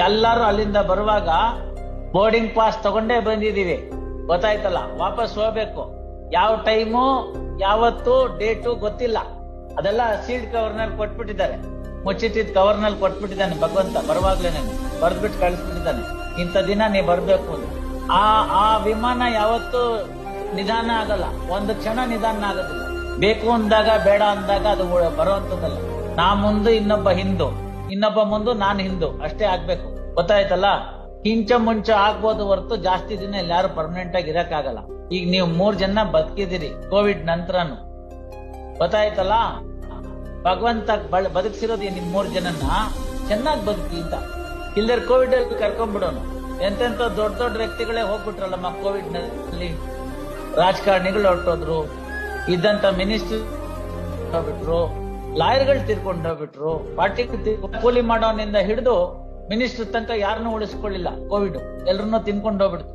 ಎಲ್ಲರೂ ಅಲ್ಲಿಂದ ಬರುವಾಗ ಬೋರ್ಡಿಂಗ್ ಪಾಸ್ ತಗೊಂಡೇ ಬಂದಿದೀವಿ, ಗೊತ್ತಾಯ್ತಲ್ಲ. ವಾಪಸ್ ಹೋಗ್ಬೇಕು. ಯಾವ ಟೈಮು ಯಾವತ್ತು ಡೇಟು ಗೊತ್ತಿಲ್ಲ. ಅದೆಲ್ಲ ಸೀಲ್ಡ್ ಕವರ್ನಲ್ಲಿ ಕೊಟ್ಬಿಟ್ಟಿದ್ದಾರೆ, ಮುಚ್ಚಿಟ್ಟಿದ್ ಕವರ್ನಲ್ಲಿ ಕೊಟ್ಬಿಟ್ಟಿದ್ದಾನೆ ಭಗವಂತ. ಬರುವಾಗ್ಲೇ ಬರ್ದ್ಬಿಟ್ಟು ಕಳಿಸ್ಬಿಟ್ಟಿದ್ದಾನೆ, ಇಂಥ ದಿನ ನೀ ಬರ್ಬೇಕು ಅಂತ. ಆ ವಿಮಾನ ಯಾವತ್ತು ನಿಧಾನ ಆಗಲ್ಲ, ಒಂದು ಕ್ಷಣ ನಿಧಾನ ಆಗೋದಿಲ್ಲ. ಬೇಕು ಅಂದಾಗ ಬೇಡ ಅಂದಾಗ ಅದು ಬರುವಂತದ್ದಲ್ಲ. ನಾ ಮುಂದೆ ಇನ್ನೊಬ್ಬ ಹಿಂದು, ಇನ್ನೊಬ್ಬ ಮುಂದೆ ನಾನು ಹಿಂದು, ಅಷ್ಟೇ ಆಗ್ಬೇಕು, ಗೊತ್ತಾಯ್ತಲ್ಲ. ಕಿಂಚ ಮುಂಚ ಆಗ್ಬೋದು ಹೊರತು ಜಾಸ್ತಿ ದಿನ ಇಲ್ಲಿ ಯಾರು ಪರ್ಮನೆಂಟ್ ಆಗಿ ಇರಕ್ಕಾಗಲ್ಲ. ಈಗ ನೀವು 3 ಜನ ಬದುಕಿದಿರಿ ಕೋವಿಡ್ ನಂತರನು, ಗೊತ್ತಾಯ್ತಲ್ಲ. ಭಗವಂತ ಬದುಕಿಸಿರೋದು ನಿಮ್ 3 ಜನನ್ನ ಚೆನ್ನಾಗಿ ಬದುಕಿ ಅಂತ. ಇಲ್ದರ್ ಕೋವಿಡ್ ಅಲ್ಲಿ ಕರ್ಕೊಂಡ್ಬಿಡೋನು. ಎಂತೆಂತ ದೊಡ್ಡ ದೊಡ್ಡ ವ್ಯಕ್ತಿಗಳೇ ಹೋಗ್ಬಿಟ್ರಲ್ಲಮ್ಮ ಕೋವಿಡ್ ನಲ್ಲಿ. ರಾಜಕಾರಣಿಗಳು ಹೊರಟೋದ್ರು, ಇದ್ದಂತ ಮಿನಿಸ್ಟರ್ ಹೋಗ್ಬಿಟ್ರು, ಲಾಯರ್ಗಳು ತೀರ್ಕೊಂಡು ಹೋಗ್ಬಿಟ್ರು, ಪಾರ್ಟಿ ಕೂಲಿ ಮಾಡೋನಿಂದ ಹಿಡಿದು ಮಿನಿಸ್ಟರ್ ತನಕ ಯಾರನ್ನೂ ಉಳಿಸ್ಕೊಳ್ಳಿಲ್ಲ. ಕೋವಿಡ್ ಎಲ್ರನ್ನೂ ತಿನ್ಕೊಂಡು ಹೋಗ್ಬಿಡ್ತು.